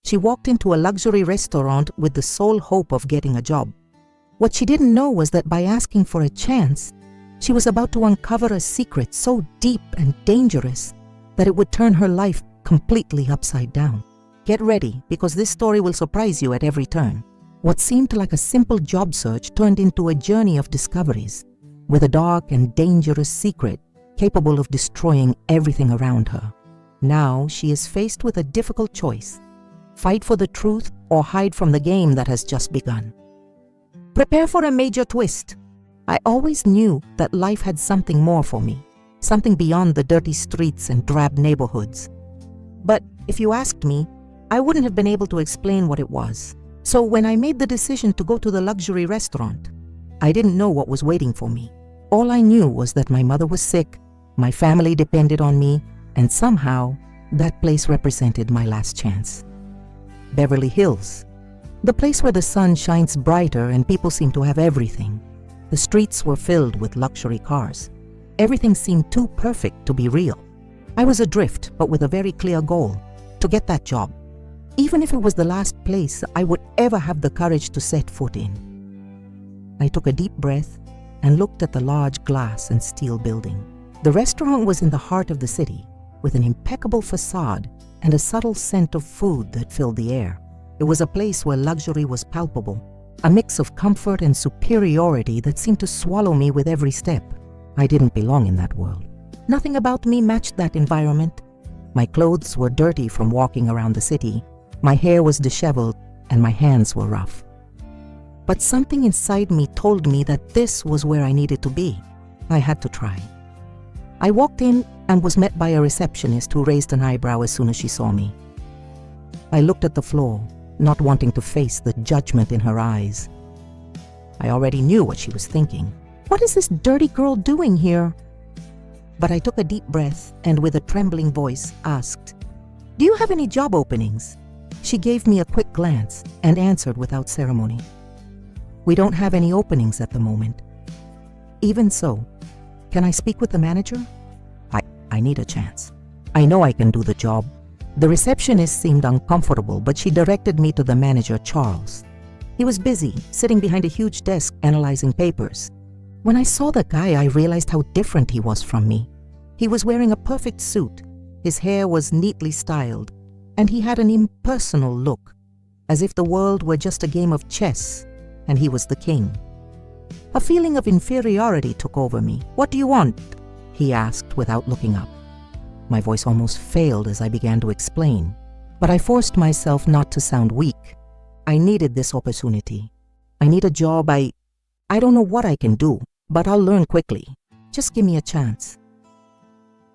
She walked into a luxury restaurant with the sole hope of getting a job. What she didn't know was that by asking for a chance, she was about to uncover a secret so deep and dangerous that it would turn her life completely upside down. Get ready, because this story will surprise you at every turn. What seemed like a simple job search turned into a journey of discoveries, with a dark and dangerous secret capable of destroying everything around her. Now she is faced with a difficult choice: fight for the truth or hide from the game that has just begun. Prepare for a major twist. I always knew that life had something more for me, something beyond the dirty streets and drab neighborhoods. But if you asked me, I wouldn't have been able to explain what it was. So when I made the decision to go to the luxury restaurant, I didn't know what was waiting for me. All I knew was that my mother was sick, my family depended on me, and somehow that place represented my last chance. Beverly Hills, the place where the sun shines brighter and people seem to have everything. The streets were filled with luxury cars. Everything seemed too perfect to be real. I was adrift, but with a very clear goal: to get that job. Even if it was the last place I would ever have the courage to set foot in. I took a deep breath and looked at the large glass and steel building. The restaurant was in the heart of the city, with an impeccable facade and a subtle scent of food that filled the air. It was a place where luxury was palpable, a mix of comfort and superiority that seemed to swallow me with every step. I didn't belong in that world. Nothing about me matched that environment. My clothes were dirty from walking around the city, my hair was disheveled, and my hands were rough. But something inside me told me that this was where I needed to be. I had to try. I walked in and was met by a receptionist who raised an eyebrow as soon as she saw me. I looked at the floor, not wanting to face the judgment in her eyes. I already knew what she was thinking. What is this dirty girl doing here? But I took a deep breath and with a trembling voice asked, "Do you have any job openings?" She gave me a quick glance and answered without ceremony, "We don't have any openings at the moment." "Even so, can I speak with the manager? I need a chance. I know I can do the job." The receptionist seemed uncomfortable, but she directed me to the manager, Charles. He was busy, sitting behind a huge desk analyzing papers. When I saw the guy, I realized how different he was from me. He was wearing a perfect suit, his hair was neatly styled, and he had an impersonal look, as if the world were just a game of chess and he was the king. A feeling of inferiority took over me. "What do you want?" he asked without looking up. My voice almost failed as I began to explain, but I forced myself not to sound weak. I needed this opportunity. I need a job. I don't know what I can do, but I'll learn quickly. Just give me a chance.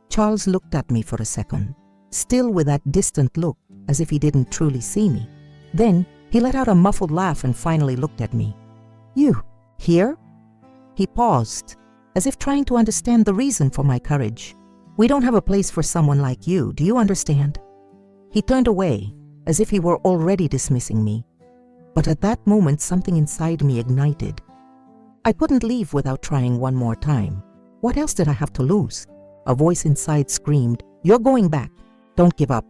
Charles looked at me for a second, still with that distant look, as if he didn't truly see me. Then he let out a muffled laugh and finally looked at me. "You, here?" He paused, as if trying to understand the reason for my courage. "We don't have a place for someone like you, do you understand?" He turned away, as if he were already dismissing me. But at that moment, something inside me ignited. I couldn't leave without trying one more time. What else did I have to lose? A voice inside screamed, "You're going back. Don't give up."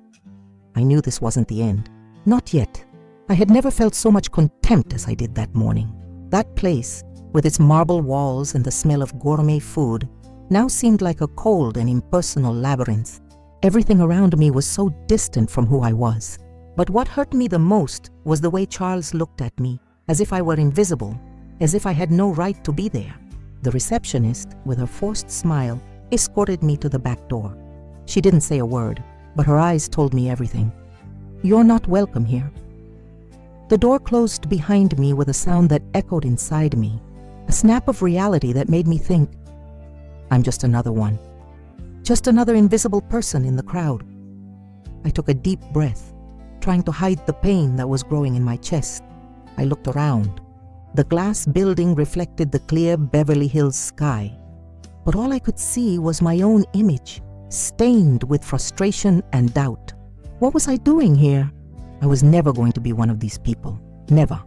I knew this wasn't the end. Not yet. I had never felt so much contempt as I did that morning. That place, with its marble walls and the smell of gourmet food, now seemed like a cold and impersonal labyrinth. Everything around me was so distant from who I was. But what hurt me the most was the way Charles looked at me, as if I were invisible, as if I had no right to be there. The receptionist, with her forced smile, escorted me to the back door. She didn't say a word, but her eyes told me everything. "You're not welcome here." The door closed behind me with a sound that echoed inside me, a snap of reality that made me think, I'm just another one. Just another invisible person in the crowd. I took a deep breath, trying to hide the pain that was growing in my chest. I looked around. The glass building reflected the clear Beverly Hills sky, but all I could see was my own image, stained with frustration and doubt. What was I doing here? I was never going to be one of these people. Never.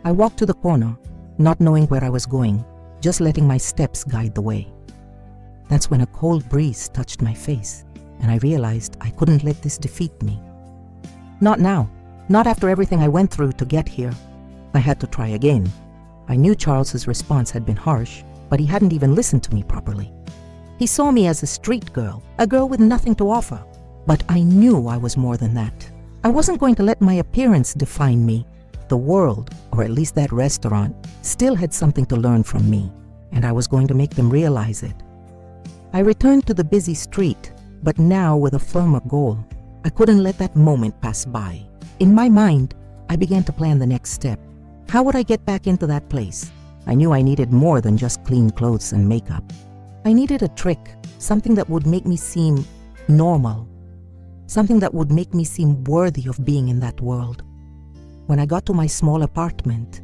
I walked to the corner, not knowing where I was going, just letting my steps guide the way. That's when a cold breeze touched my face, and I realized I couldn't let this defeat me. "Not now," Not after everything I went through to get here. I had to try again. I knew Charles's response had been harsh, but he hadn't even listened to me properly. He saw me as a street girl, a girl with nothing to offer. But I knew I was more than that. I wasn't going to let my appearance define me. The world, or at least that restaurant, still had something to learn from me, and I was going to make them realize it. I returned to the busy street, but now with a firmer goal. I couldn't let that moment pass by. In my mind, I began to plan the next step. How would I get back into that place? I knew I needed more than just clean clothes and makeup. I needed a trick, something that would make me seem normal, something that would make me seem worthy of being in that world. When I got to my small apartment,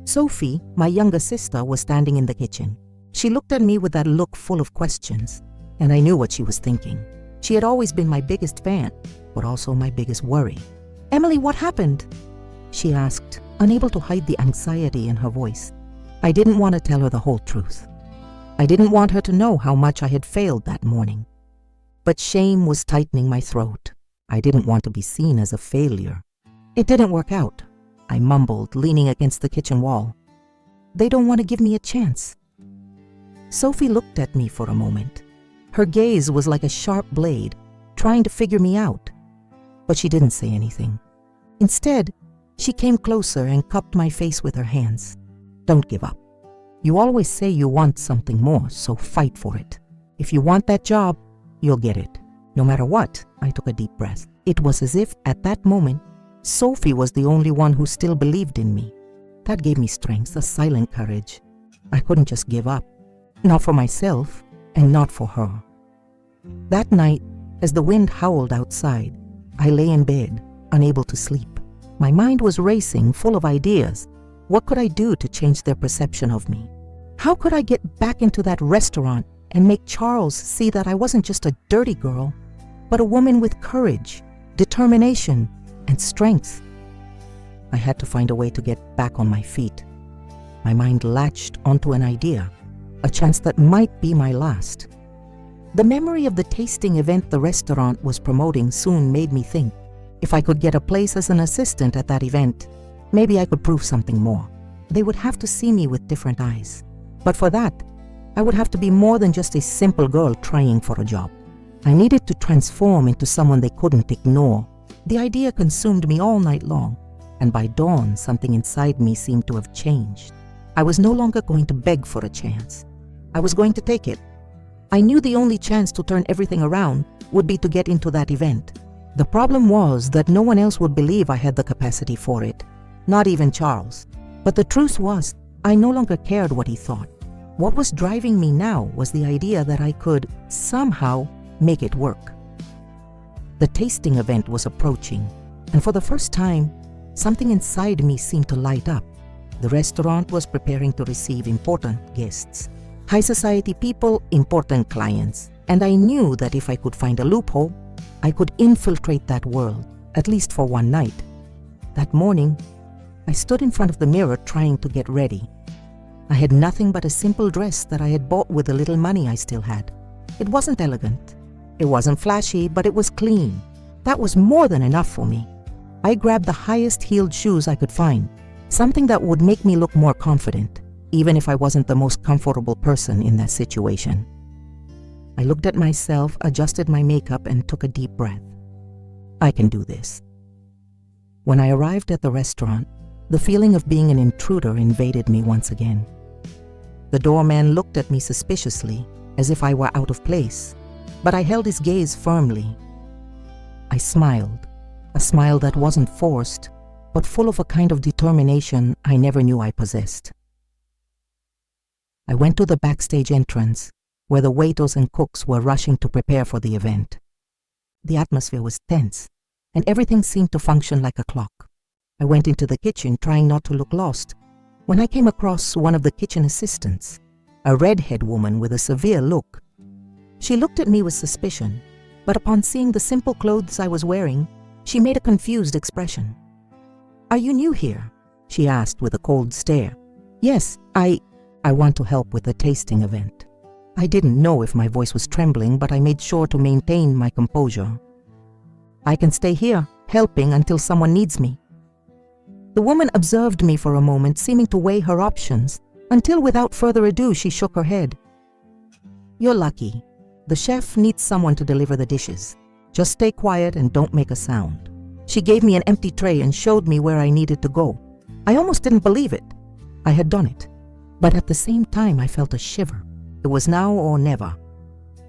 Sophie, my younger sister, was standing in the kitchen. She looked at me with that look full of questions, and I knew what she was thinking. She had always been my biggest fan, but also my biggest worry. "Emily, what happened?" she asked, unable to hide the anxiety in her voice. I didn't want to tell her the whole truth. I didn't want her to know how much I had failed that morning. But shame was tightening my throat. I didn't want to be seen as a failure. "It didn't work out," I mumbled, leaning against the kitchen wall. "They don't want to give me a chance." Sophie looked at me for a moment. Her gaze was like a sharp blade, trying to figure me out. But she didn't say anything. Instead, she came closer and cupped my face with her hands. "Don't give up. You always say you want something more, so fight for it. If you want that job, you'll get it. No matter what." I took a deep breath. It was as if, at that moment, Sophie was the only one who still believed in me. That gave me strength, a silent courage. I couldn't just give up. Not for myself, and not for her. That night, as the wind howled outside, I lay in bed, unable to sleep. My mind was racing, full of ideas. What could I do to change their perception of me? How could I get back into that restaurant and make Charles see that I wasn't just a dirty girl, but a woman with courage, determination, and strength? I had to find a way to get back on my feet. My mind latched onto an idea, a chance that might be my last. The memory of the tasting event the restaurant was promoting soon made me think, if I could get a place as an assistant at that event, maybe I could prove something more. They would have to see me with different eyes. But for that, I would have to be more than just a simple girl trying for a job. I needed to transform into someone they couldn't ignore. The idea consumed me all night long, and by dawn, something inside me seemed to have changed. I was no longer going to beg for a chance. I was going to take it. I knew the only chance to turn everything around would be to get into that event. The problem was that no one else would believe I had the capacity for it, not even Charles. But the truth was, I no longer cared what he thought. What was driving me now was the idea that I could, somehow, make it work. The tasting event was approaching, and for the first time, something inside me seemed to light up. The restaurant was preparing to receive important guests. High society people, important clients. And I knew that if I could find a loophole, I could infiltrate that world, at least for one night. That morning, I stood in front of the mirror trying to get ready. I had nothing but a simple dress that I had bought with the little money I still had. It wasn't elegant. It wasn't flashy, but it was clean. That was more than enough for me. I grabbed the highest heeled shoes I could find, something that would make me look more confident, even if I wasn't the most comfortable person in that situation. I looked at myself, adjusted my makeup, and took a deep breath. I can do this. When I arrived at the restaurant, the feeling of being an intruder invaded me once again. The doorman looked at me suspiciously, as if I were out of place, but I held his gaze firmly. I smiled, a smile that wasn't forced, but full of a kind of determination I never knew I possessed. I went to the backstage entrance, where the waiters and cooks were rushing to prepare for the event. The atmosphere was tense, and everything seemed to function like a clock. I went into the kitchen, trying not to look lost, when I came across one of the kitchen assistants, a redhead woman with a severe look. She looked at me with suspicion, but upon seeing the simple clothes I was wearing, she made a confused expression. "Are you new here?" she asked with a cold stare. "Yes, I want to help with the tasting event." I didn't know if my voice was trembling, but I made sure to maintain my composure. "I can stay here, helping until someone needs me. The woman observed me for a moment, seeming to weigh her options, until without further ado she shook her head. "You're lucky. The chef needs someone to deliver the dishes. Just stay quiet and don't make a sound." She gave me an empty tray and showed me where I needed to go. I almost didn't believe it. I had done it. But at the same time, I felt a shiver. It was now or never.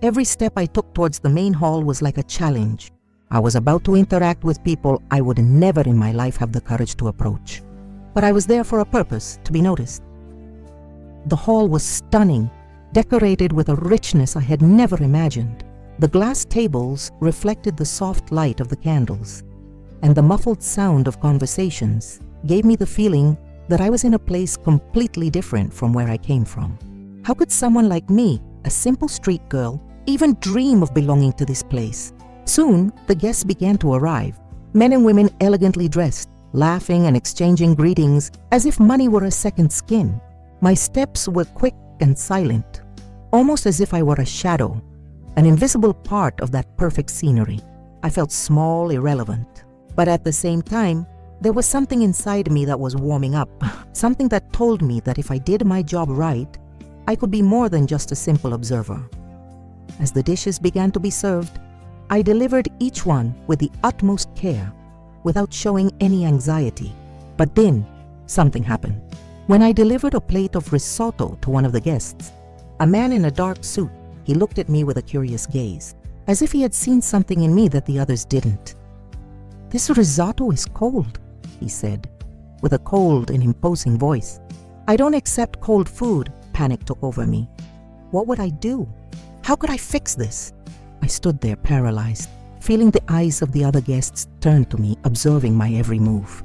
Every step I took towards the main hall was like a challenge. I was about to interact with people I would never in my life have the courage to approach. But I was there for a purpose, to be noticed. The hall was stunning, decorated with a richness I had never imagined. The glass tables reflected the soft light of the candles, and the muffled sound of conversations gave me the feeling that I was in a place completely different from where I came from. How could someone like me, a simple street girl, even dream of belonging to this place? Soon, the guests began to arrive, men and women elegantly dressed, laughing and exchanging greetings as if money were a second skin. My steps were quick and silent, almost as if I were a shadow, an invisible part of that perfect scenery. I felt small, irrelevant. But at the same time, there was something inside me that was warming up, something that told me that if I did my job right, I could be more than just a simple observer. As the dishes began to be served, I delivered each one with the utmost care, without showing any anxiety. But then, something happened. When I delivered a plate of risotto to one of the guests, a man in a dark suit, he looked at me with a curious gaze, as if he had seen something in me that the others didn't. "This risotto is cold," he said, with a cold and imposing voice. "I don't accept cold food." Panic took over me. What would I do? How could I fix this? I stood there paralyzed, feeling the eyes of the other guests turn to me, observing my every move.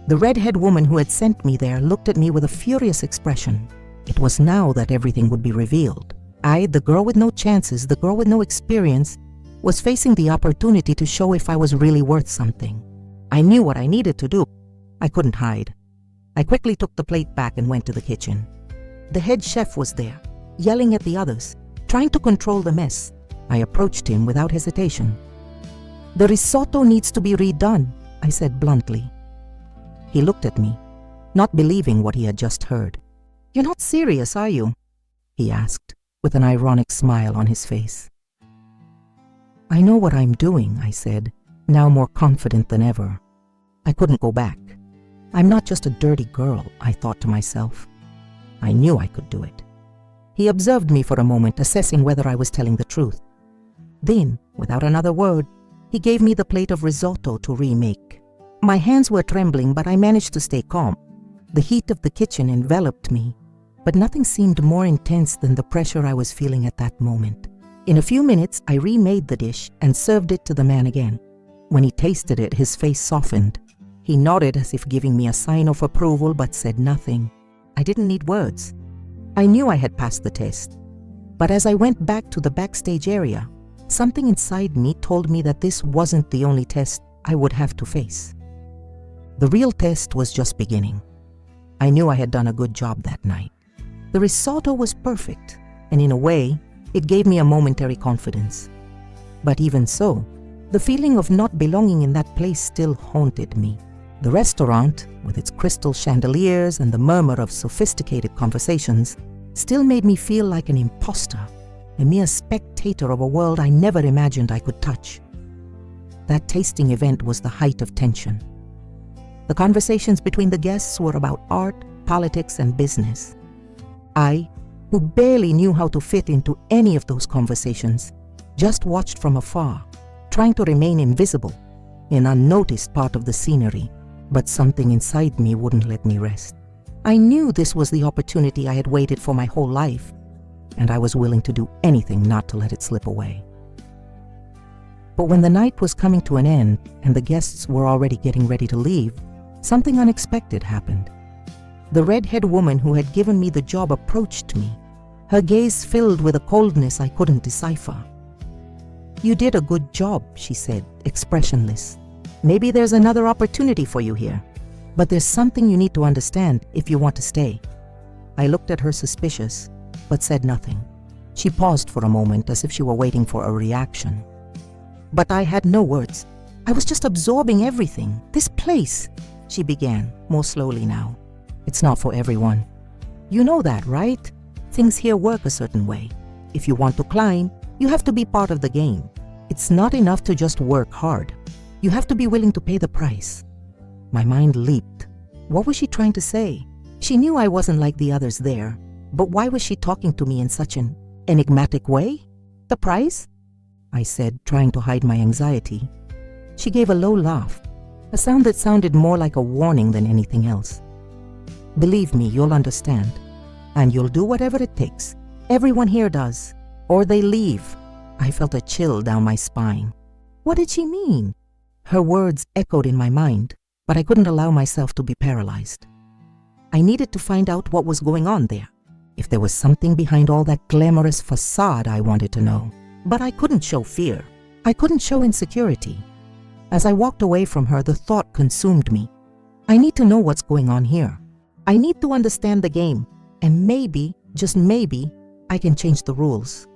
The red-haired woman who had sent me there looked at me with a furious expression. It was now that everything would be revealed. I, the girl with no chances, the girl with no experience, was facing the opportunity to show if I was really worth something. I knew what I needed to do. I couldn't hide. I quickly took the plate back and went to the kitchen. The head chef was there, yelling at the others, trying to control the mess. I approached him without hesitation. "The risotto needs to be redone," I said bluntly. He looked at me, not believing what he had just heard. "You're not serious, are you?" he asked, with an ironic smile on his face. "I know what I'm doing," I said, now more confident than ever. I couldn't go back. I'm not just a dirty girl, I thought to myself. I knew I could do it. He observed me for a moment, assessing whether I was telling the truth. Then, without another word, he gave me the plate of risotto to remake. My hands were trembling, but I managed to stay calm. The heat of the kitchen enveloped me, but nothing seemed more intense than the pressure I was feeling at that moment. In a few minutes, I remade the dish and served it to the man again. When he tasted it, his face softened. He nodded as if giving me a sign of approval, but said nothing. I didn't need words. I knew I had passed the test. But as I went back to the backstage area, something inside me told me that this wasn't the only test I would have to face. The real test was just beginning. I knew I had done a good job that night. The risotto was perfect, and in a way, it gave me a momentary confidence. But even so, the feeling of not belonging in that place still haunted me. The restaurant, with its crystal chandeliers and the murmur of sophisticated conversations, still made me feel like an imposter, a mere spectator of a world I never imagined I could touch. That tasting event was the height of tension. The conversations between the guests were about art, politics, and business. I, who barely knew how to fit into any of those conversations, just watched from afar, trying to remain invisible, an unnoticed part of the scenery. But something inside me wouldn't let me rest. I knew this was the opportunity I had waited for my whole life, and I was willing to do anything not to let it slip away. But when the night was coming to an end and the guests were already getting ready to leave, something unexpected happened. The red-haired woman who had given me the job approached me, her gaze filled with a coldness I couldn't decipher. "You did a good job," she said, expressionless. "Maybe there's another opportunity for you here, but there's something you need to understand if you want to stay." I looked at her suspicious, but said nothing. She paused for a moment as if she were waiting for a reaction. But I had no words. I was just absorbing everything. This place, she began, more slowly now. It's not for everyone. You know that, right? Things here work a certain way. If you want to climb, you have to be part of the game. It's not enough to just work hard. You have to be willing to pay the price. My mind leaped. What was she trying to say? She knew I wasn't like the others there, but why was she talking to me in such an enigmatic way? The price? I said, trying to hide my anxiety. She gave a low laugh, a sound that sounded more like a warning than anything else. Believe me, you'll understand. And you'll do whatever it takes. Everyone here does. Or they leave. I felt a chill down my spine. What did she mean? Her words echoed in my mind, but I couldn't allow myself to be paralyzed. I needed to find out what was going on there. If there was something behind all that glamorous facade, I wanted to know. But I couldn't show fear. I couldn't show insecurity. As I walked away from her, the thought consumed me. I need to know what's going on here. I need to understand the game, and maybe, just maybe, I can change the rules.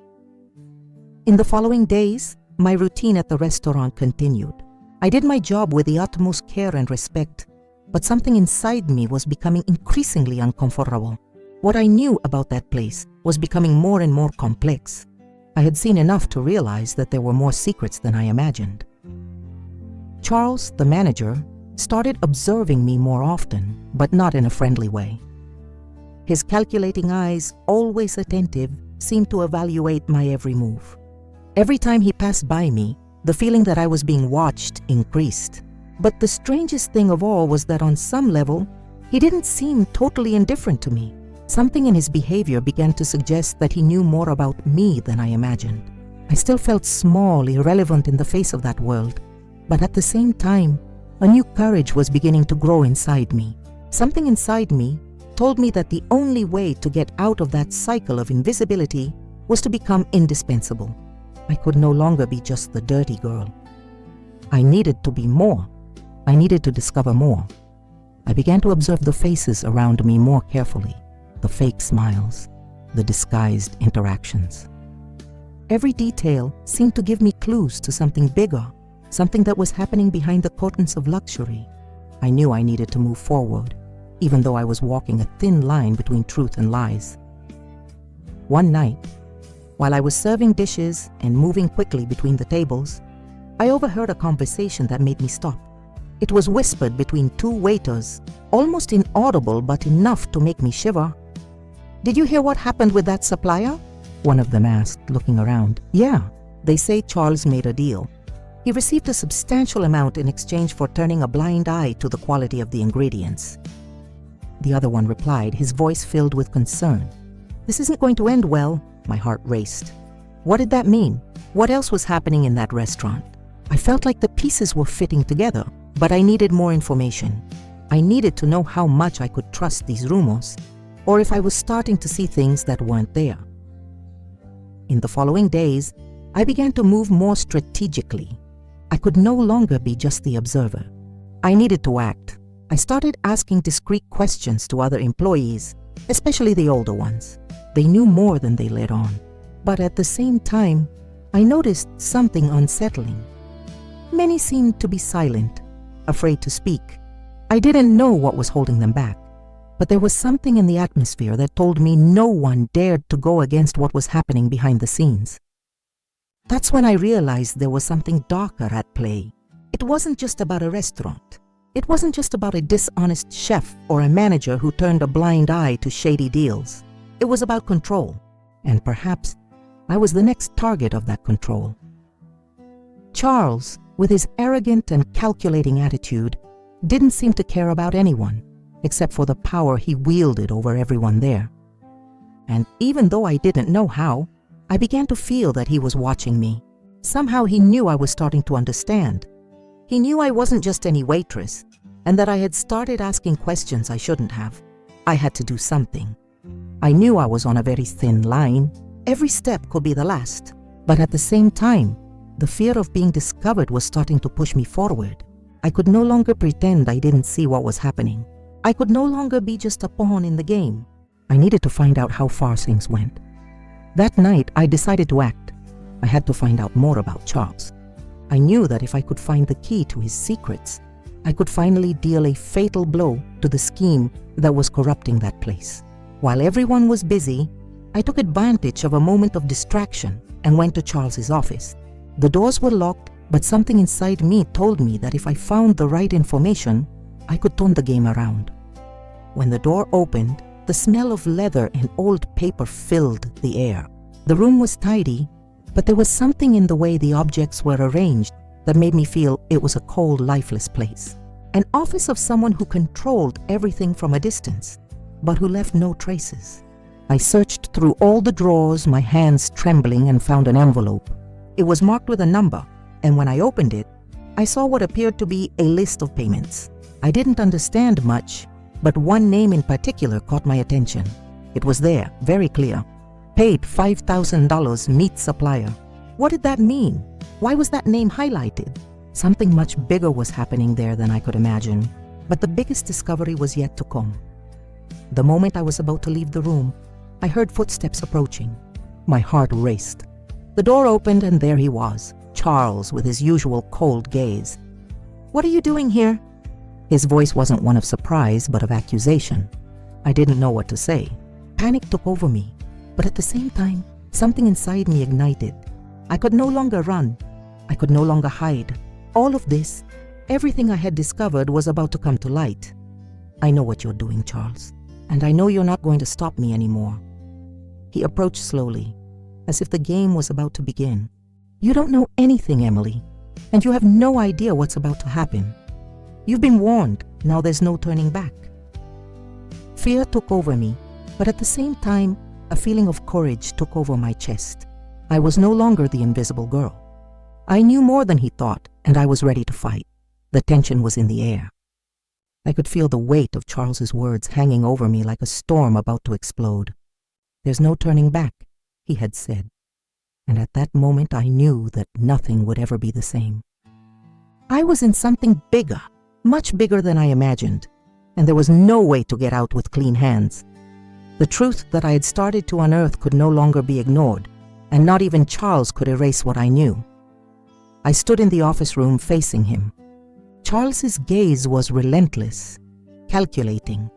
In the following days, my routine at the restaurant continued. I did my job with the utmost care and respect, but something inside me was becoming increasingly uncomfortable. What I knew about that place was becoming more and more complex. I had seen enough to realize that there were more secrets than I imagined. Charles, the manager, started observing me more often, but not in a friendly way. His calculating eyes, always attentive, seemed to evaluate my every move. Every time he passed by me, the feeling that I was being watched increased. But the strangest thing of all was that on some level, he didn't seem totally indifferent to me. Something in his behavior began to suggest that he knew more about me than I imagined. I still felt small, irrelevant in the face of that world. But at the same time, a new courage was beginning to grow inside me. Something inside me told me that the only way to get out of that cycle of invisibility was to become indispensable. I could no longer be just the dirty girl. I needed to be more. I needed to discover more. I began to observe the faces around me more carefully, the fake smiles, the disguised interactions. Every detail seemed to give me clues to something bigger, something that was happening behind the curtains of luxury. I knew I needed to move forward, even though I was walking a thin line between truth and lies. One night, while I was serving dishes and moving quickly between the tables, I overheard a conversation that made me stop. It was whispered between two waiters, almost inaudible but enough to make me shiver. "Did you hear what happened with that supplier?" one of them asked, looking around. "Yeah, they say Charles made a deal. He received a substantial amount in exchange for turning a blind eye to the quality of the ingredients." The other one replied, his voice filled with concern. "This isn't going to end well." My heart raced. What did that mean? What else was happening in that restaurant? I felt like the pieces were fitting together, but I needed more information. I needed to know how much I could trust these rumors, or if I was starting to see things that weren't there. In the following days, I began to move more strategically. I could no longer be just the observer. I needed to act. I started asking discreet questions to other employees, especially the older ones. They knew more than they let on. But at the same time, I noticed something unsettling. Many seemed to be silent, afraid to speak. I didn't know what was holding them back, but there was something in the atmosphere that told me no one dared to go against what was happening behind the scenes. That's when I realized there was something darker at play. It wasn't just about a restaurant. It wasn't just about a dishonest chef or a manager who turned a blind eye to shady deals. It was about control, and perhaps I was the next target of that control. Charles, with his arrogant and calculating attitude, didn't seem to care about anyone, except for the power he wielded over everyone there. And even though I didn't know how, I began to feel that he was watching me. Somehow he knew I was starting to understand. He knew I wasn't just any waitress, and that I had started asking questions I shouldn't have. I had to do something. I knew I was on a very thin line. Every step could be the last. But at the same time, the fear of being discovered was starting to push me forward. I could no longer pretend I didn't see what was happening. I could no longer be just a pawn in the game. I needed to find out how far things went. That night, I decided to act. I had to find out more about Charles. I knew that if I could find the key to his secrets, I could finally deal a fatal blow to the scheme that was corrupting that place. While everyone was busy, I took advantage of a moment of distraction and went to Charles's office. The doors were locked, but something inside me told me that if I found the right information, I could turn the game around. When the door opened, the smell of leather and old paper filled the air. The room was tidy, but there was something in the way the objects were arranged that made me feel it was a cold, lifeless place. An office of someone who controlled everything from a distance, but who left no traces. I searched through all the drawers, my hands trembling, and found an envelope. It was marked with a number, and when I opened it, I saw what appeared to be a list of payments. I didn't understand much, but one name in particular caught my attention. It was there, very clear. Paid $5,000, meat supplier. What did that mean? Why was that name highlighted? Something much bigger was happening there than I could imagine, but the biggest discovery was yet to come. The moment I was about to leave the room, I heard footsteps approaching. My heart raced. The door opened and there he was, Charles, with his usual cold gaze. "What are you doing here?" His voice wasn't one of surprise, but of accusation. I didn't know what to say. Panic took over me, but at the same time, something inside me ignited. I could no longer run. I could no longer hide. All of this, everything I had discovered, was about to come to light. "I know what you're doing, Charles, and I know you're not going to stop me anymore." He approached slowly, as if the game was about to begin. "You don't know anything, Emily, and you have no idea what's about to happen. You've been warned, now there's no turning back." Fear took over me, but at the same time, a feeling of courage took over my chest. I was no longer the invisible girl. I knew more than he thought, and I was ready to fight. The tension was in the air. I could feel the weight of Charles's words hanging over me like a storm about to explode. "There's no turning back," he had said. And at that moment I knew that nothing would ever be the same. I was in something bigger, much bigger than I imagined, and there was no way to get out with clean hands. The truth that I had started to unearth could no longer be ignored, and not even Charles could erase what I knew. I stood in the office room facing him. Charles's gaze was relentless, calculating,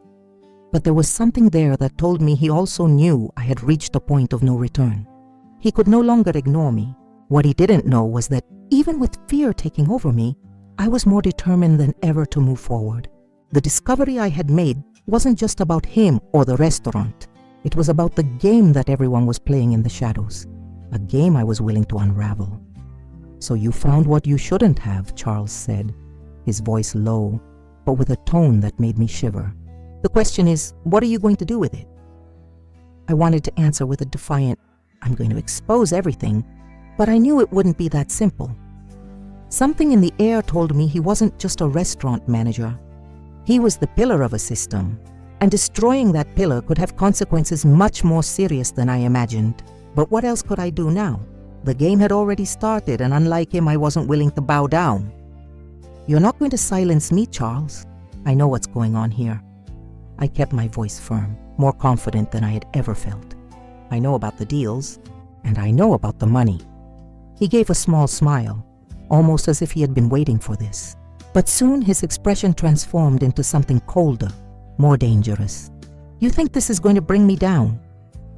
but there was something there that told me he also knew I had reached a point of no return. He could no longer ignore me. What he didn't know was that even with fear taking over me, I was more determined than ever to move forward. The discovery I had made wasn't just about him or the restaurant. It was about the game that everyone was playing in the shadows, a game I was willing to unravel. "So you found what you shouldn't have," Charles said, his voice low, but with a tone that made me shiver. "The question is, what are you going to do with it?" I wanted to answer with a defiant, "I'm going to expose everything," but I knew it wouldn't be that simple. Something in the air told me he wasn't just a restaurant manager. He was the pillar of a system, and destroying that pillar could have consequences much more serious than I imagined. But what else could I do now? The game had already started, and unlike him, I wasn't willing to bow down. "You're not going to silence me, Charles. I know what's going on here." I kept my voice firm, more confident than I had ever felt. "I know about the deals, and I know about the money." He gave a small smile, almost as if he had been waiting for this. But soon his expression transformed into something colder, more dangerous. "You think this is going to bring me down?"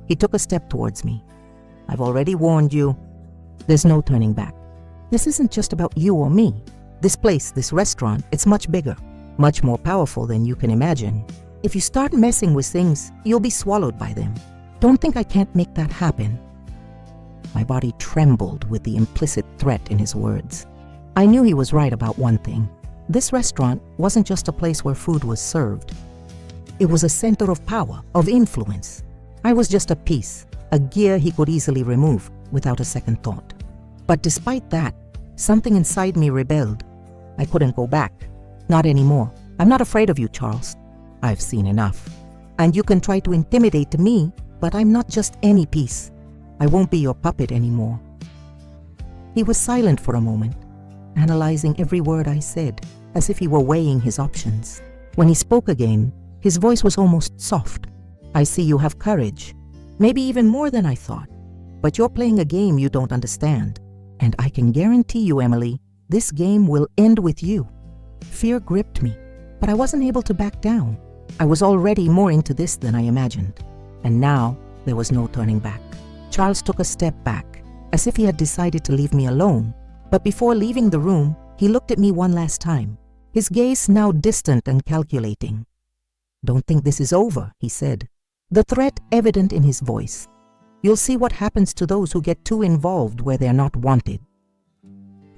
He took a step towards me. "I've already warned you. There's no turning back. This isn't just about you or me. This place, this restaurant, it's much bigger, much more powerful than you can imagine. If you start messing with things, you'll be swallowed by them. Don't think I can't make that happen." My body trembled with the implicit threat in his words. I knew he was right about one thing. This restaurant wasn't just a place where food was served. It was a center of power, of influence. I was just a piece, a gear he could easily remove without a second thought. But despite that, something inside me rebelled. I couldn't go back. Not anymore. "I'm not afraid of you, Charles. I've seen enough. And you can try to intimidate me, but I'm not just any piece. I won't be your puppet anymore." He was silent for a moment, analyzing every word I said, as if he were weighing his options. When he spoke again, his voice was almost soft. "I see you have courage, maybe even more than I thought. But you're playing a game you don't understand. And I can guarantee you, Emily, this game will end with you. Fear gripped me, but I wasn't able to back down. I was already more into this than I imagined, and now there was no turning back. Charles took a step back, as if he had decided to leave me alone, but before leaving the room, he looked at me one last time, his gaze now distant and calculating. "Don't think this is over," he said, the threat evident in his voice. "You'll see what happens to those who get too involved where they're not wanted."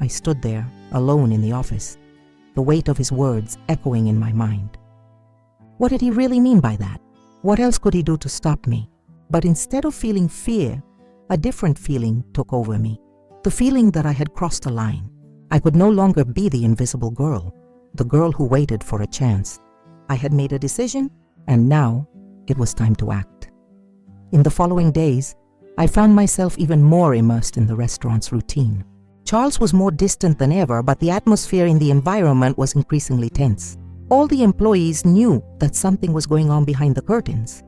I stood there, alone in the office, the weight of his words echoing in my mind. What did he really mean by that? What else could he do to stop me? But instead of feeling fear, a different feeling took over me. The feeling that I had crossed a line. I could no longer be the invisible girl, the girl who waited for a chance. I had made a decision, and now it was time to act. In the following days, I found myself even more immersed in the restaurant's routine. Charles was more distant than ever, but the atmosphere in the environment was increasingly tense. All the employees knew that something was going on behind the curtains,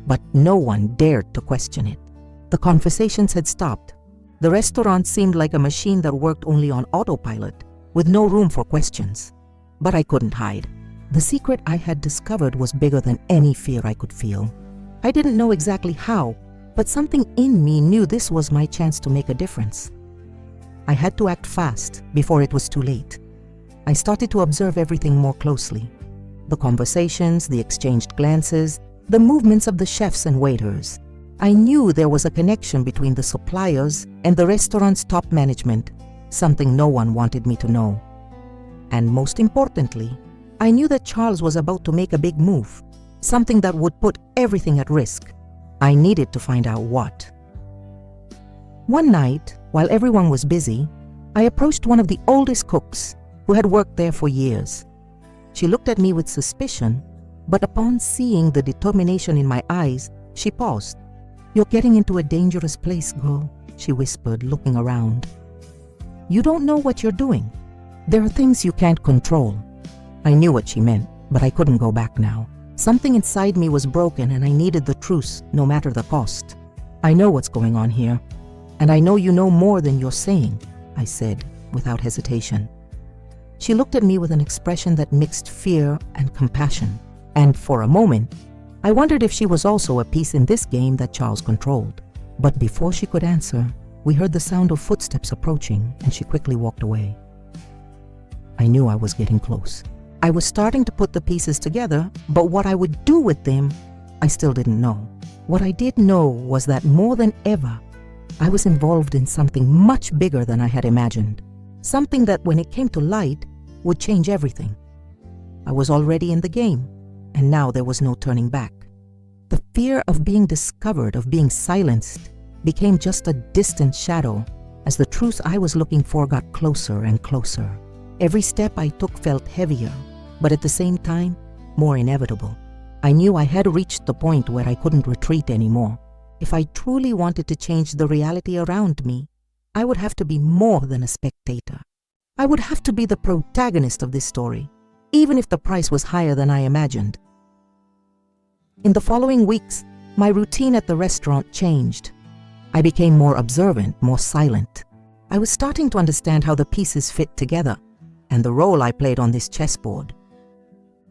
but no one dared to question it. The conversations had stopped. The restaurant seemed like a machine that worked only on autopilot, with no room for questions. But I couldn't hide. The secret I had discovered was bigger than any fear I could feel. I didn't know exactly how, but something in me knew this was my chance to make a difference. I had to act fast before it was too late. I started to observe everything more closely. The conversations, the exchanged glances, the movements of the chefs and waiters. I knew there was a connection between the suppliers and the restaurant's top management, something no one wanted me to know. And most importantly, I knew that Charles was about to make a big move, something that would put everything at risk. I needed to find out what. One night, while everyone was busy, I approached one of the oldest cooks who had worked there for years. She looked at me with suspicion, but upon seeing the determination in my eyes, she paused. "You're getting into a dangerous place, girl," she whispered, looking around. "You don't know what you're doing. There are things you can't control." I knew what she meant, but I couldn't go back now. Something inside me was broken and I needed the truth, no matter the cost. "I know what's going on here, and I know you know more than you're saying," I said, without hesitation. She looked at me with an expression that mixed fear and compassion, and for a moment, I wondered if she was also a piece in this game that Charles controlled. But before she could answer, we heard the sound of footsteps approaching, and she quickly walked away. I knew I was getting close. I was starting to put the pieces together, but what I would do with them, I still didn't know. What I did know was that more than ever, I was involved in something much bigger than I had imagined. Something that, when it came to light, would change everything. I was already in the game, and now there was no turning back. The fear of being discovered, of being silenced, became just a distant shadow as the truth I was looking for got closer and closer. Every step I took felt heavier, but at the same time, more inevitable. I knew I had reached the point where I couldn't retreat anymore. If I truly wanted to change the reality around me, I would have to be more than a spectator. I would have to be the protagonist of this story, even if the price was higher than I imagined. In the following weeks, my routine at the restaurant changed. I became more observant, more silent. I was starting to understand how the pieces fit together and the role I played on this chessboard.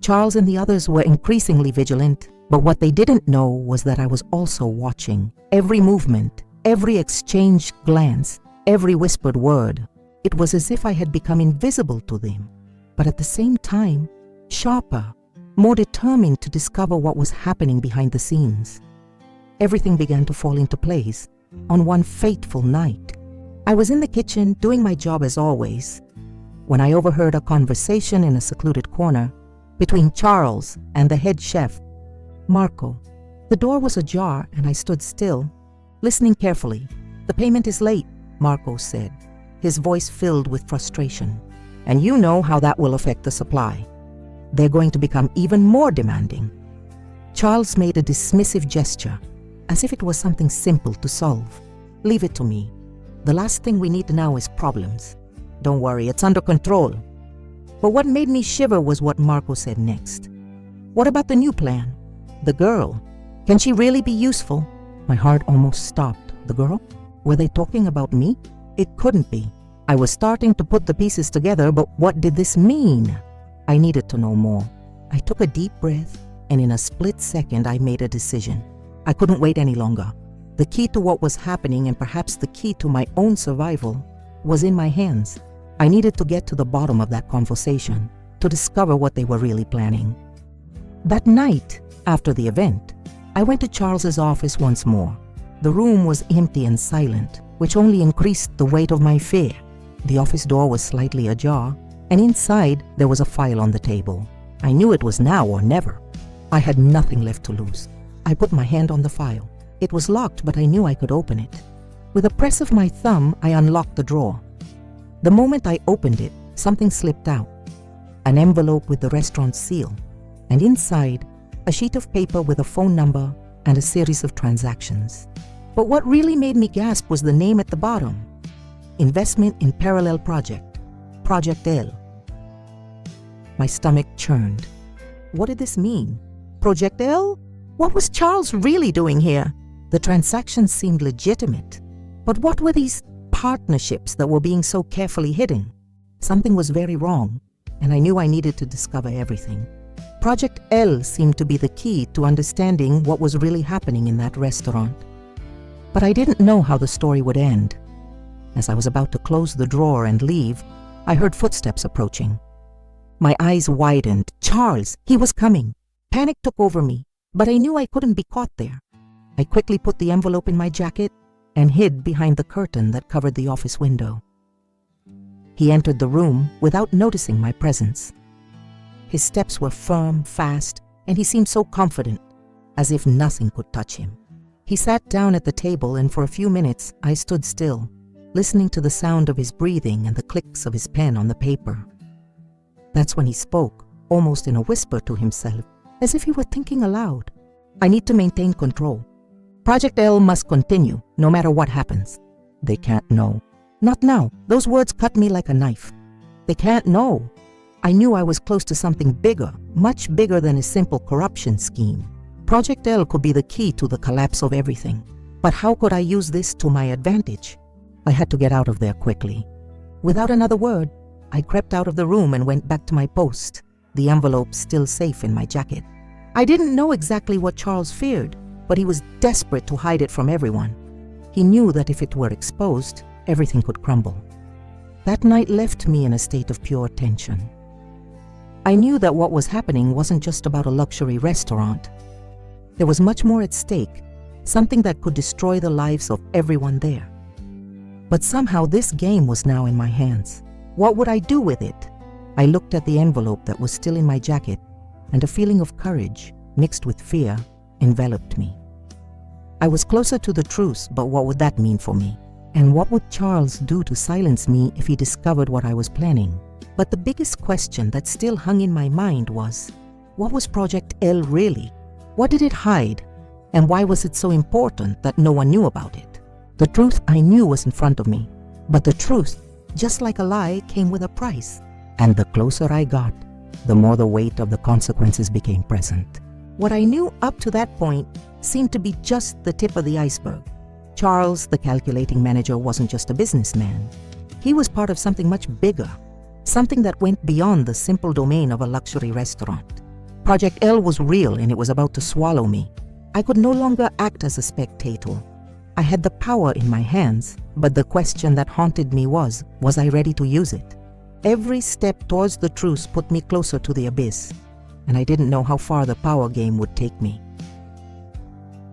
Charles and the others were increasingly vigilant, but what they didn't know was that I was also watching every movement, every exchanged glance, every whispered word. It was as if I had become invisible to them, but at the same time, sharper, more determined to discover what was happening behind the scenes. Everything began to fall into place on one fateful night. I was in the kitchen doing my job as always, when I overheard a conversation in a secluded corner between Charles and the head chef, Marco. The door was ajar and I stood still, listening carefully. "The payment is late," Marco said, his voice filled with frustration. "And you know how that will affect the supply. They're going to become even more demanding." Charles made a dismissive gesture, as if it was something simple to solve. "Leave it to me. The last thing we need now is problems. Don't worry, it's under control." But what made me shiver was what Marco said next. "What about the new plan? The girl, can she really be useful?" My heart almost stopped. The girl? Were they talking about me? It couldn't be. I was starting to put the pieces together, but what did this mean? I needed to know more. I took a deep breath, and in a split second I made a decision. I couldn't wait any longer. The key to what was happening, and perhaps the key to my own survival, was in my hands. I needed to get to the bottom of that conversation, to discover what they were really planning. That night, after the event, I went to Charles's office once more. The room was empty and silent, which only increased the weight of my fear. The office door was slightly ajar, and inside there was a file on the table. I knew it was now or never. I had nothing left to lose. I put my hand on the file. It was locked, but I knew I could open it. With a press of my thumb, I unlocked the drawer. The moment I opened it, something slipped out. An envelope with the restaurant seal, and inside, a sheet of paper with a phone number and a series of transactions. But what really made me gasp was the name at the bottom. Investment in Parallel Project, Project L. My stomach churned. What did this mean? Project L? What was Charles really doing here? The transactions seemed legitimate, but what were these partnerships that were being so carefully hidden? Something was very wrong, and I knew I needed to discover everything. Project L seemed to be the key to understanding what was really happening in that restaurant. But I didn't know how the story would end. As I was about to close the drawer and leave, I heard footsteps approaching. My eyes widened. Charles! He was coming. Panic took over me, but I knew I couldn't be caught there. I quickly put the envelope in my jacket and hid behind the curtain that covered the office window. He entered the room without noticing my presence. His steps were firm, fast, and he seemed so confident, as if nothing could touch him. He sat down at the table, and for a few minutes I stood still, listening to the sound of his breathing and the clicks of his pen on the paper. That's when he spoke, almost in a whisper to himself, as if he were thinking aloud. I need to maintain control. Project L must continue, no matter what happens. They can't know. Not now. Those words cut me like a knife. They can't know. I knew I was close to something bigger, much bigger than a simple corruption scheme. Project L could be the key to the collapse of everything. But how could I use this to my advantage? I had to get out of there quickly. Without another word, I crept out of the room and went back to my post, the envelope still safe in my jacket. I didn't know exactly what Charles feared, but he was desperate to hide it from everyone. He knew that if it were exposed, everything could crumble. That night left me in a state of pure tension. I knew that what was happening wasn't just about a luxury restaurant. There was much more at stake, something that could destroy the lives of everyone there. But somehow this game was now in my hands. What would I do with it? I looked at the envelope that was still in my jacket, and a feeling of courage, mixed with fear, enveloped me. I was closer to the truth, but what would that mean for me? And what would Charles do to silence me if he discovered what I was planning? But the biggest question that still hung in my mind was, what was Project L really? What did it hide? And why was it so important that no one knew about it? The truth I knew was in front of me, but the truth, just like a lie, came with a price. And the closer I got, the more the weight of the consequences became present. What I knew up to that point seemed to be just the tip of the iceberg. Charles, the calculating manager, wasn't just a businessman. He was part of something much bigger, something that went beyond the simple domain of a luxury restaurant. Project L was real, and it was about to swallow me. I could no longer act as a spectator. I had the power in my hands, but the question that haunted me was I ready to use it? Every step towards the truth put me closer to the abyss, and I didn't know how far the power game would take me.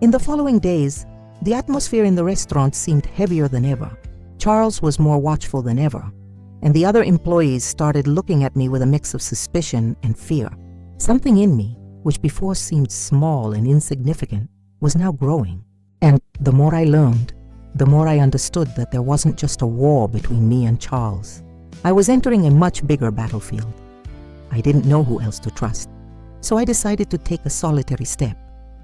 In the following days, the atmosphere in the restaurant seemed heavier than ever. Charles was more watchful than ever, and the other employees started looking at me with a mix of suspicion and fear. Something in me, which before seemed small and insignificant, was now growing. And the more I learned, the more I understood that there wasn't just a war between me and Charles. I was entering a much bigger battlefield. I didn't know who else to trust, so I decided to take a solitary step.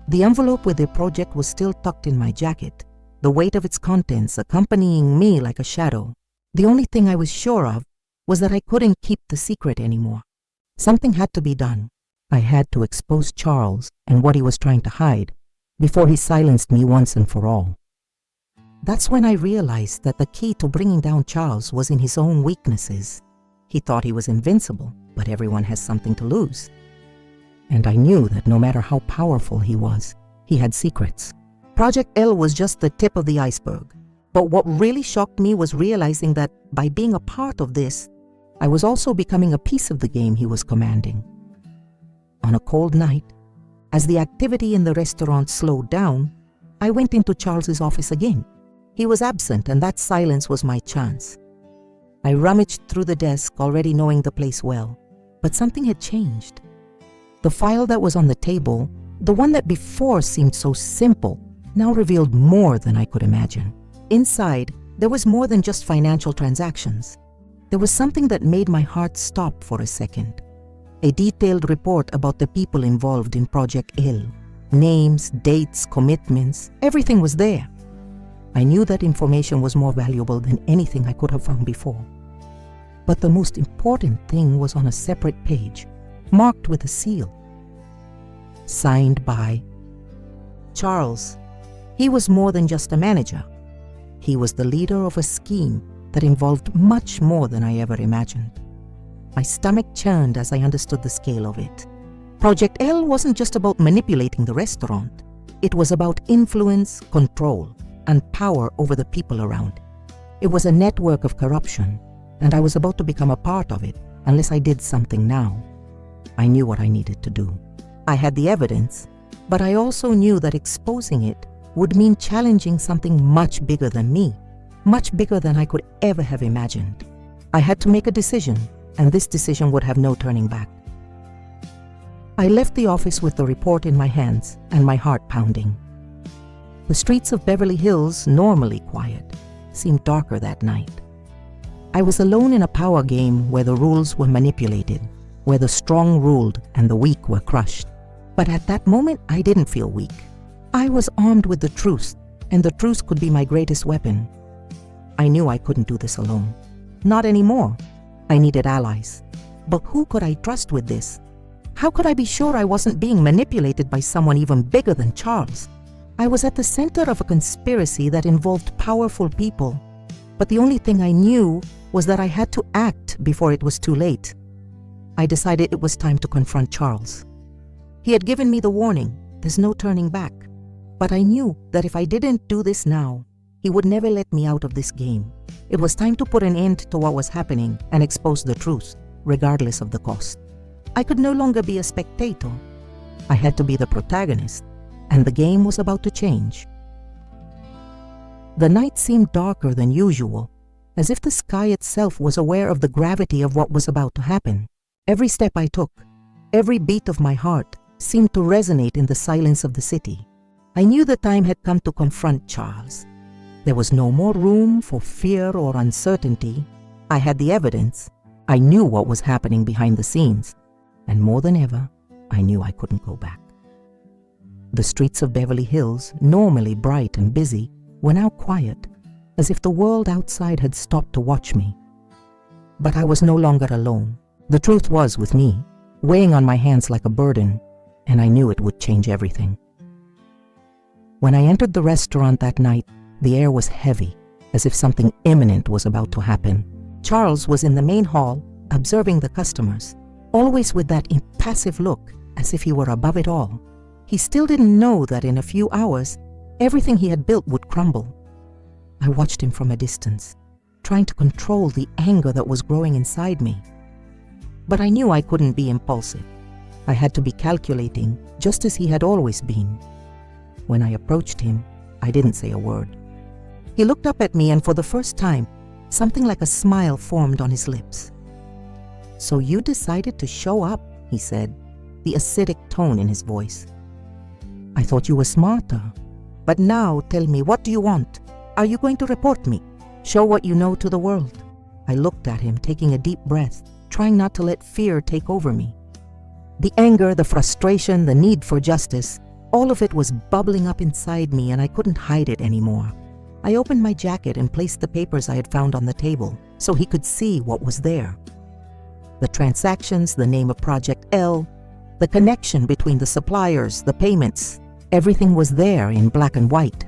The envelope with the project was still tucked in my jacket, the weight of its contents accompanying me like a shadow. The only thing I was sure of was that I couldn't keep the secret anymore. Something had to be done. I had to expose Charles and what he was trying to hide before he silenced me once and for all. That's when I realized that the key to bringing down Charles was in his own weaknesses. He thought he was invincible, but everyone has something to lose. And I knew that no matter how powerful he was, he had secrets. Project L was just the tip of the iceberg. But what really shocked me was realizing that by being a part of this, I was also becoming a piece of the game he was commanding. On a cold night, as the activity in the restaurant slowed down, I went into Charles's office again. He was absent, and that silence was my chance. I rummaged through the desk, already knowing the place well, but something had changed. The file that was on the table, the one that before seemed so simple, now revealed more than I could imagine. Inside, there was more than just financial transactions. There was something that made my heart stop for a second. A detailed report about the people involved in Project L. Names, dates, commitments, everything was there. I knew that information was more valuable than anything I could have found before. But the most important thing was on a separate page, marked with a seal. Signed by Charles. He was more than just a manager. He was the leader of a scheme that involved much more than I ever imagined. My stomach churned as I understood the scale of it. Project L wasn't just about manipulating the restaurant. It was about influence, control, and power over the people around. It was a network of corruption, and I was about to become a part of it unless I did something now. I knew what I needed to do. I had the evidence, but I also knew that exposing it would mean challenging something much bigger than me, much bigger than I could ever have imagined. I had to make a decision, and this decision would have no turning back. I left the office with the report in my hands and my heart pounding. The streets of Beverly Hills, normally quiet, seemed darker that night. I was alone in a power game where the rules were manipulated, where the strong ruled and the weak were crushed. But at that moment, I didn't feel weak. I was armed with the truth, and the truth could be my greatest weapon. I knew I couldn't do this alone. Not anymore. I needed allies. But who could I trust with this? How could I be sure I wasn't being manipulated by someone even bigger than Charles? I was at the center of a conspiracy that involved powerful people, but the only thing I knew was that I had to act before it was too late. I decided it was time to confront Charles. He had given me the warning, there's no turning back. But I knew that if I didn't do this now, he would never let me out of this game. It was time to put an end to what was happening and expose the truth, regardless of the cost. I could no longer be a spectator. I had to be the protagonist, and the game was about to change. The night seemed darker than usual, as if the sky itself was aware of the gravity of what was about to happen. Every step I took, every beat of my heart, seemed to resonate in the silence of the city. I knew the time had come to confront Charles. There was no more room for fear or uncertainty. I had the evidence. I knew what was happening behind the scenes. And more than ever, I knew I couldn't go back. The streets of Beverly Hills, normally bright and busy, were now quiet, as if the world outside had stopped to watch me. But I was no longer alone. The truth was with me, weighing on my hands like a burden, and I knew it would change everything. When I entered the restaurant that night, the air was heavy, as if something imminent was about to happen. Charles was in the main hall, observing the customers, always with that impassive look, as if he were above it all. He still didn't know that in a few hours, everything he had built would crumble. I watched him from a distance, trying to control the anger that was growing inside me. But I knew I couldn't be impulsive. I had to be calculating, just as he had always been. When I approached him, I didn't say a word. He looked up at me, and for the first time, something like a smile formed on his lips. "So you decided to show up," he said, the acidic tone in his voice. "I thought you were smarter. But now tell me, what do you want? Are you going to report me? Show what you know to the world?" I looked at him, taking a deep breath, trying not to let fear take over me. The anger, the frustration, the need for justice, all of it was bubbling up inside me, and I couldn't hide it anymore. I opened my jacket and placed the papers I had found on the table so he could see what was there. The transactions, the name of Project L, the connection between the suppliers, the payments, everything was there in black and white.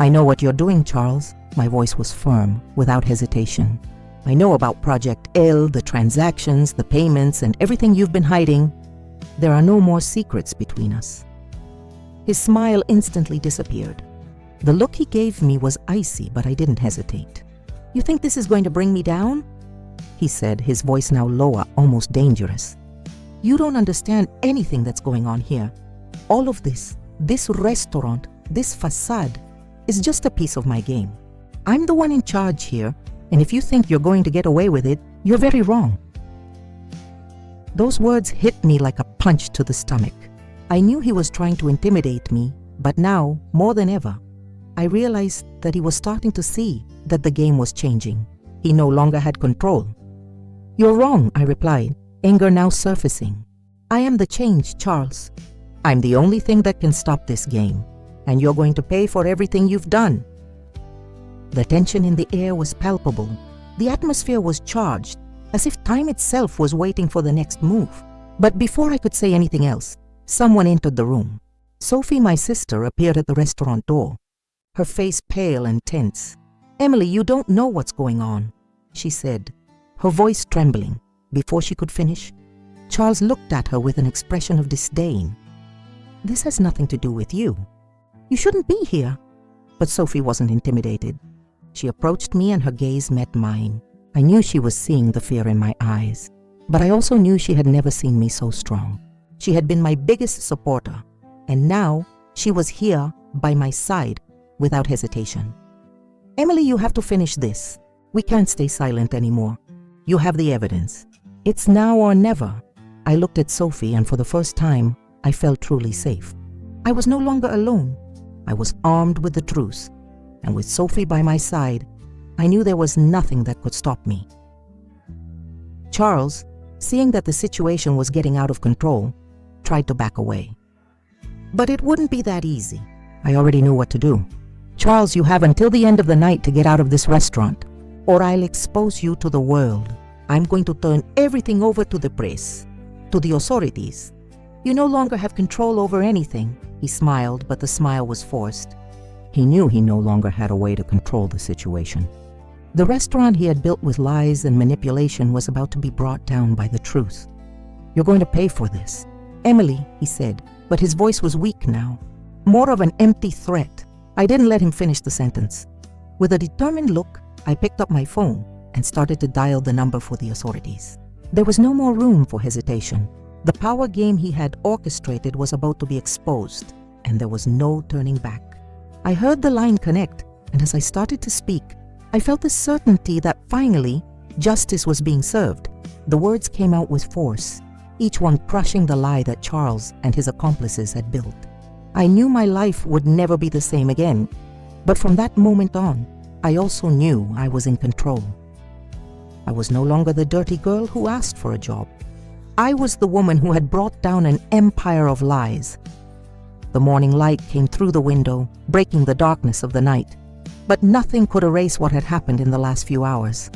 "I know what you're doing, Charles." My voice was firm, without hesitation. I know about Project L, the transactions, the payments, and everything you've been hiding. There are no more secrets between us." His smile instantly disappeared. The look he gave me was icy, but I didn't hesitate. "You think this is going to bring me down?" he said, his voice now lower, almost dangerous. "You don't understand anything that's going on here. All of this restaurant, this facade, is just a piece of my game. I'm the one in charge here, and if you think you're going to get away with it, you're very wrong." Those words hit me like a punch to the stomach. I knew he was trying to intimidate me, but now, more than ever, I realized that he was starting to see that the game was changing. He no longer had control. "You're wrong," I replied, anger now surfacing. "I am the change, Charles. I'm the only thing that can stop this game, and you're going to pay for everything you've done." The tension in the air was palpable. The atmosphere was charged, as if time itself was waiting for the next move. But before I could say anything else, someone entered the room. Sophie, my sister, appeared at the restaurant door, her face pale and tense. "Emily, you don't know what's going on," she said, her voice trembling. Before she could finish, Charles looked at her with an expression of disdain. "This has nothing to do with you. You shouldn't be here." But Sophie wasn't intimidated. She approached me and her gaze met mine. I knew she was seeing the fear in my eyes, but I also knew she had never seen me so strong. She had been my biggest supporter, and now she was here by my side without hesitation. "Emily, you have to finish this. We can't stay silent anymore. You have the evidence. It's now or never." I looked at Sophie, and for the first time, I felt truly safe. I was no longer alone. I was armed with the truth, and with Sophie by my side, I knew there was nothing that could stop me. Charles, seeing that the situation was getting out of control, tried to back away. But it wouldn't be that easy. I already knew what to do. "Charles, you have until the end of the night to get out of this restaurant, or I'll expose you to the world. I'm going to turn everything over to the press, to the authorities. You no longer have control over anything." He smiled, but the smile was forced. He knew he no longer had a way to control the situation. The restaurant he had built with lies and manipulation was about to be brought down by the truth. "You're going to pay for this." "Emily," he said, but his voice was weak now, more of an empty threat. I didn't let him finish the sentence. With a determined look, I picked up my phone and started to dial the number for the authorities. There was no more room for hesitation. The power game he had orchestrated was about to be exposed, and there was no turning back. I heard the line connect, and as I started to speak, I felt the certainty that finally, justice was being served. The words came out with force, each one crushing the lie that Charles and his accomplices had built. I knew my life would never be the same again, but from that moment on, I also knew I was in control. I was no longer the dirty girl who asked for a job. I was the woman who had brought down an empire of lies. The morning light came through the window, breaking the darkness of the night, but nothing could erase what had happened in the last few hours.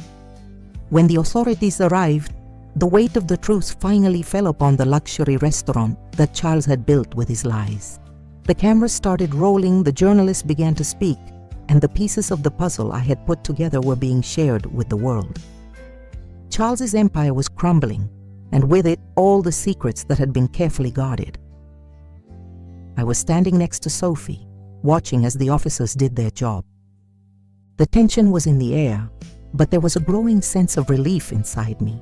When the authorities arrived, the weight of the truth finally fell upon the luxury restaurant that Charles had built with his lies. The cameras started rolling, the journalists began to speak, and the pieces of the puzzle I had put together were being shared with the world. Charles's empire was crumbling, and with it all the secrets that had been carefully guarded. I was standing next to Sophie, watching as the officers did their job. The tension was in the air, but there was a growing sense of relief inside me.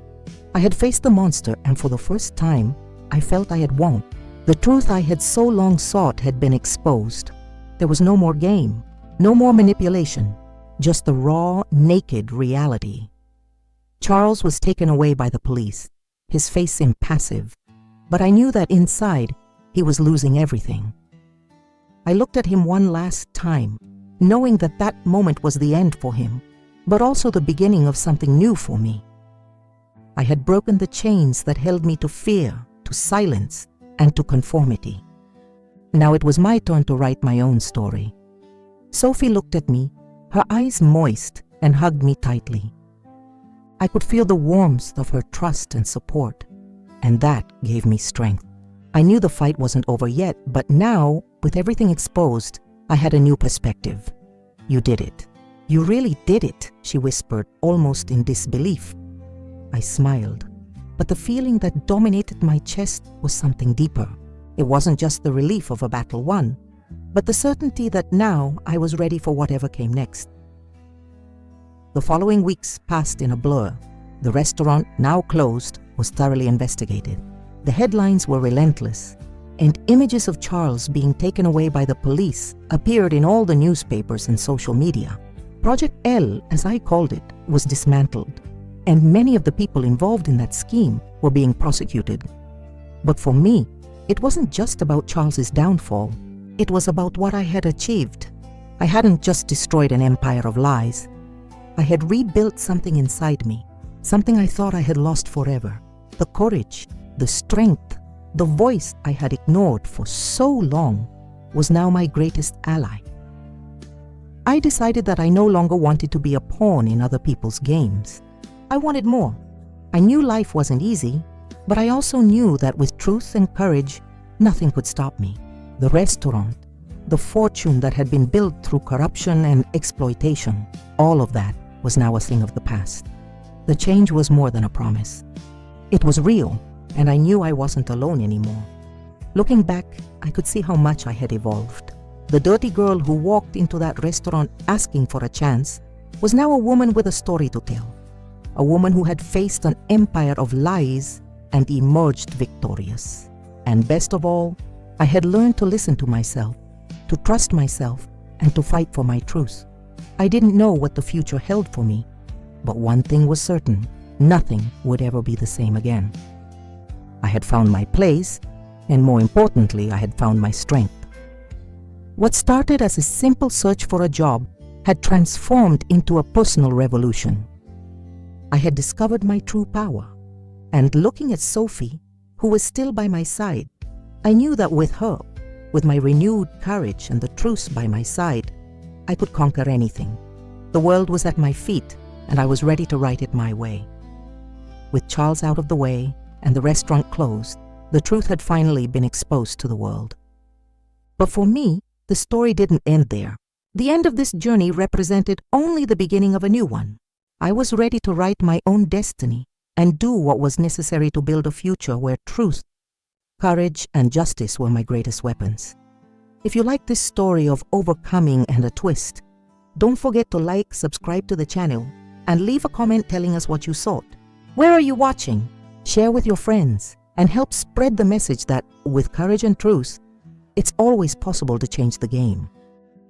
I had faced the monster, and for the first time, I felt I had won. The truth I had so long sought had been exposed. There was no more game, no more manipulation, just the raw, naked reality. Charles was taken away by the police, his face impassive, but I knew that inside, he was losing everything. I looked at him one last time, knowing that that moment was the end for him, but also the beginning of something new for me. I had broken the chains that held me to fear, to silence, and to conformity. Now it was my turn to write my own story. Sophie looked at me, her eyes moist, and hugged me tightly. I could feel the warmth of her trust and support, and that gave me strength. I knew the fight wasn't over yet, but now, with everything exposed, I had a new perspective. "You did it. "You really did it," she whispered, almost in disbelief. I smiled, but the feeling that dominated my chest was something deeper. It wasn't just the relief of a battle won, but the certainty that now I was ready for whatever came next. The following weeks passed in a blur. The restaurant, now closed, was thoroughly investigated. The headlines were relentless, and images of Charles being taken away by the police appeared in all the newspapers and social media. Project L, as I called it, was dismantled, and many of the people involved in that scheme were being prosecuted. But for me, it wasn't just about Charles's downfall. It was about what I had achieved. I hadn't just destroyed an empire of lies. I had rebuilt something inside me, something I thought I had lost forever. The courage, the strength, the voice I had ignored for so long was now my greatest ally. I decided that I no longer wanted to be a pawn in other people's games. I wanted more. I knew life wasn't easy, but I also knew that with truth and courage, nothing could stop me. The restaurant, the fortune that had been built through corruption and exploitation, all of that was now a thing of the past. The change was more than a promise. It was real, and I knew I wasn't alone anymore. Looking back, I could see how much I had evolved. The dirty girl who walked into that restaurant asking for a chance was now a woman with a story to tell. A woman who had faced an empire of lies and emerged victorious. And best of all, I had learned to listen to myself, to trust myself, and to fight for my truth. I didn't know what the future held for me, but one thing was certain: nothing would ever be the same again. I had found my place, and more importantly, I had found my strength. What started as a simple search for a job had transformed into a personal revolution. I had discovered my true power, and looking at Sophie, who was still by my side, I knew that with her, with my renewed courage and the truth by my side, I could conquer anything. The world was at my feet, and I was ready to write it my way. With Charles out of the way and the restaurant closed, the truth had finally been exposed to the world. But for me, the story didn't end there. The end of this journey represented only the beginning of a new one. I was ready to write my own destiny and do what was necessary to build a future where truth, courage, and justice were my greatest weapons. If you like this story of overcoming and a twist, don't forget to like, subscribe to the channel, and leave a comment telling us what you thought. Where are you watching? Share with your friends and help spread the message that with courage and truth, it's always possible to change the game.